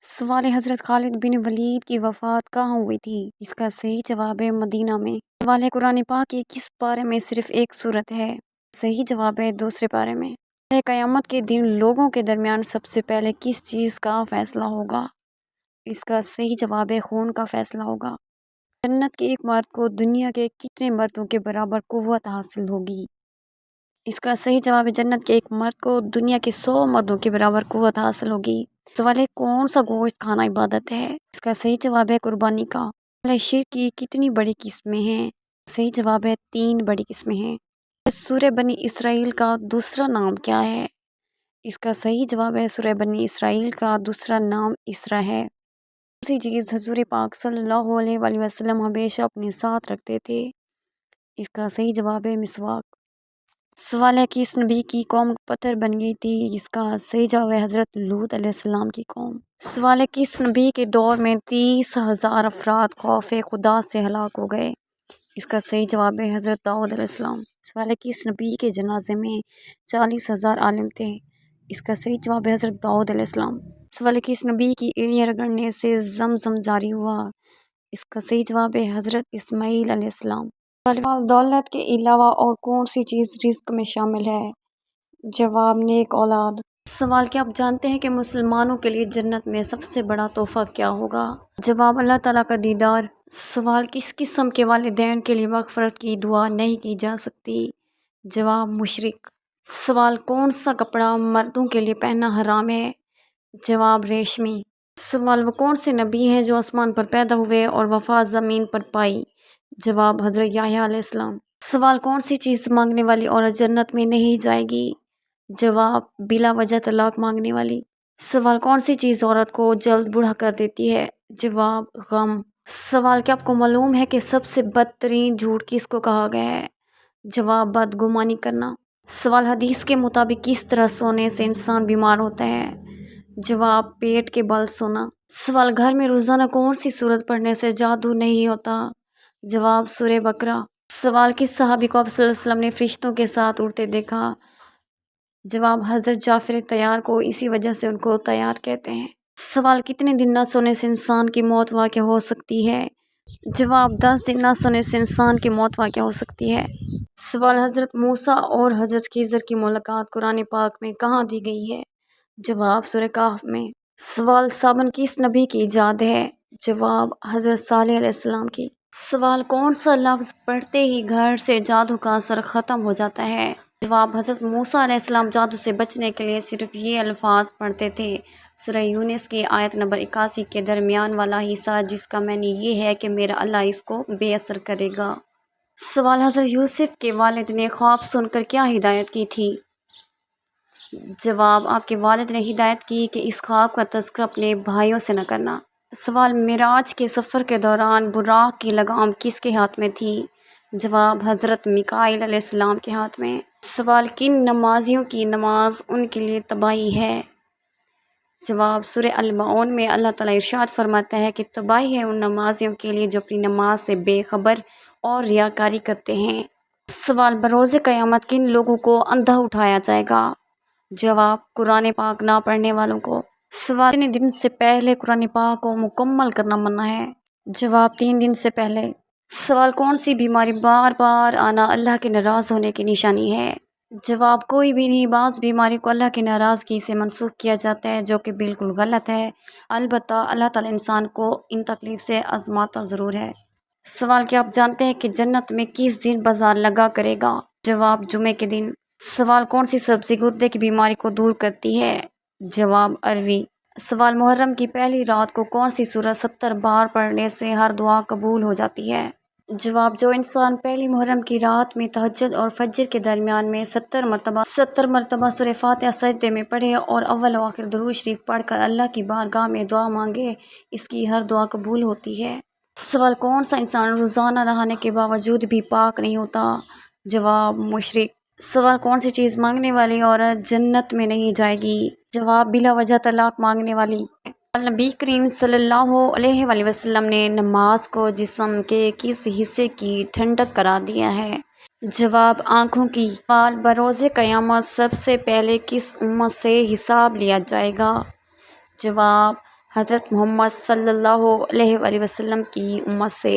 سوال: حضرت خالد بن ولید کی وفات کہاں ہوئی تھی؟ اس کا صحیح جواب ہے مدینہ میں۔ سوال: قرآن پاک کی کس پارے میں صرف ایک سورت ہے؟ صحیح جواب ہے دوسرے پارے میں۔ قیامت کے دن لوگوں کے درمیان سب سے پہلے کس چیز کا فیصلہ ہوگا؟ اس کا صحیح جواب ہے خون کا فیصلہ ہوگا۔ جنت کے ایک مرد کو دنیا کے کتنے مردوں کے برابر قوت حاصل ہوگی؟ اس کا صحیح جواب ہے جنت کے ایک مرد کو دنیا کے 100 مردوں کے برابر قوت حاصل ہوگی۔ سوال ہے کون سا گوشت کھانا عبادت ہے؟ اس کا صحیح جواب ہے قربانی کا۔ سوال ہے شرک کی کتنی بڑی قسمیں ہیں؟ صحیح جواب ہے 3 بڑی قسمیں ہیں۔ سورہ بنی اسرائیل کا دوسرا نام کیا ہے؟ اس کا صحیح جواب ہے سورہ بنی اسرائیل کا دوسرا نام اسرا ہے۔ کون سی چیز حضور پاک صلی اللہ علیہ وآلہ وسلم ہمیشہ اپنے ساتھ رکھتے تھے؟ اس کا صحیح جواب ہے مسواک۔ سوال ہے کس نبی کی قوم پتھر بن گئی تھی؟ اس کا صحیح جواب ہے حضرت لوط علیہ السلام کی قوم۔ سوال ہے کس نبی کے دور میں 30,000 افراد خوف خدا سے ہلاک ہو گئے؟ اس کا صحیح جواب ہے حضرت داؤد علیہ السلام۔ سوال ہے کس نبی کے جنازے میں 40,000 عالم تھے؟ اس کا صحیح جواب ہے حضرت داؤد علیہ السلام۔ سوال ہے کس نبی کی اینٹیں رگڑنے سے زمزم جاری ہوا؟ اس کا صحیح جواب ہے حضرت اسماعیل علیہ السلام۔ سوال دولت کے علاوہ اور کون سی چیز رزق میں شامل ہے؟ جواب نیک اولاد۔ سوال کیا آپ جانتے ہیں کہ مسلمانوں کے لیے جنت میں سب سے بڑا تحفہ کیا ہوگا؟ جواب اللہ تعالیٰ کا دیدار۔ سوال کس قسم کے والدین کے لیے مغفرت کی دعا نہیں کی جا سکتی؟ جواب مشرک۔ سوال کون سا کپڑا مردوں کے لیے پہننا حرام ہے؟ جواب ریشمی۔ سوال وہ کون سے نبی ہیں جو آسمان پر پیدا ہوئے اور وفات زمین پر پائی؟ جواب حضرت یحییٰ علیہ السلام۔ سوال کون سی چیز مانگنے والی عورت جنت میں نہیں جائے گی؟ جواب بلا وجہ طلاق مانگنے والی۔ سوال کون سی چیز عورت کو جلد بوڑھا کر دیتی ہے؟ جواب غم۔ سوال کیا آپ کو معلوم ہے کہ سب سے بدترین جھوٹ کس کو کہا گیا ہے؟ جواب بدگمانی کرنا۔ سوال حدیث کے مطابق کس طرح سونے سے انسان بیمار ہوتا ہے؟ جواب پیٹ کے بل سونا۔ سوال گھر میں روزانہ کون سی سورت پڑھنے سے جادو نہیں ہوتا؟ جواب سورہ بقرہ۔ سوال کس صحابی کو آپ صلی اللہ علیہ وسلم نے فرشتوں کے ساتھ اڑتے دیکھا؟ جواب حضرت جعفر طیار کو، اسی وجہ سے ان کو طیار کہتے ہیں۔ سوال کتنے دن نہ سونے سے انسان کی موت واقع ہو سکتی ہے؟ جواب 10 دن نہ سونے سے انسان کی موت واقع ہو سکتی ہے۔ سوال حضرت موسیٰ اور حضرت خضر کی ملاقات قرآن پاک میں کہاں دی گئی ہے؟ جواب سورہ کہف میں۔ سوال صابن کس نبی کی ایجاد ہے؟ جواب حضرت صالح علیہ السلام کی۔ سوال کون سا لفظ پڑھتے ہی گھر سے جادو کا اثر ختم ہو جاتا ہے؟ جواب حضرت موسیٰ علیہ السلام جادو سے بچنے کے لیے صرف یہ الفاظ پڑھتے تھے۔ سورہ یونس کی آیت نمبر 81 کے درمیان والا حصہ جس کا معنی یہ ہے کہ میرا اللہ اس کو بے اثر کرے گا۔ سوال حضرت یوسف کے والد نے خواب سن کر کیا ہدایت کی تھی؟ جواب آپ کے والد نے ہدایت کی کہ اس خواب کا تذکرہ اپنے بھائیوں سے نہ کرنا۔ سوال معراج کے سفر کے دوران براق کی لگام کس کے ہاتھ میں تھی؟ جواب حضرت میکائیل علیہ السلام کے ہاتھ میں۔ سوال کن نمازیوں کی نماز ان کے لیے تباہی ہے؟ جواب سورہ المعون میں اللہ تعالیٰ ارشاد فرماتا ہے کہ تباہی ہے ان نمازیوں کے لیے جو اپنی نماز سے بے خبر اور ریاکاری کرتے ہیں۔ سوال بروز قیامت کن لوگوں کو اندھا اٹھایا جائے گا؟ جواب قرآن پاک نہ پڑھنے والوں کو۔ سوال کتنے دن سے پہلے قرآن پاک کو مکمل کرنا منع ہے؟ جواب 3 دن سے پہلے۔ سوال کون سی بیماری بار بار آنا اللہ کے ناراض ہونے کی نشانی ہے؟ جواب کوئی بھی نہیں، بعض بیماری کو اللہ کی ناراضگی سے منسوخ کیا جاتا ہے جو کہ بالکل غلط ہے، البتہ اللہ تعالیٰ انسان کو ان تکلیف سے آزماتا ضرور ہے۔ سوال کیا آپ جانتے ہیں کہ جنت میں کس دن بازار لگا کرے گا؟ جواب جمعے کے دن۔ سوال کون سی سبزی گردے کی بیماری کو دور کرتی ہے؟ جواب اروی۔ سوال محرم کی پہلی رات کو کون سی سورت 70 بار پڑھنے سے ہر دعا قبول ہو جاتی ہے؟ جواب جو انسان پہلی محرم کی رات میں تہجد اور فجر کے درمیان میں 70 مرتبہ سورہ فاتحہ سجدے میں پڑھے اور اول و آخر درود شریف پڑھ کر اللہ کی بارگاہ میں دعا مانگے، اس کی ہر دعا قبول ہوتی ہے۔ سوال کون سا انسان روزانہ نہانے کے باوجود بھی پاک نہیں ہوتا؟ جواب مشرک۔ سوال کون سی چیز مانگنے والی عورت جنت میں نہیں جائے گی؟ جواب بلا وجہ طلاق مانگنے والی۔ نبی کریم صلی اللہ علیہ وآلہ وسلم نے نماز کو جسم کے کس حصے کی ٹھنڈک قرار دیا ہے؟ جواب آنکھوں کی۔ سوال بروز قیامت سب سے پہلے کس امت سے حساب لیا جائے گا؟ جواب حضرت محمد صلی اللہ علیہ وآلہ وسلم کی امت سے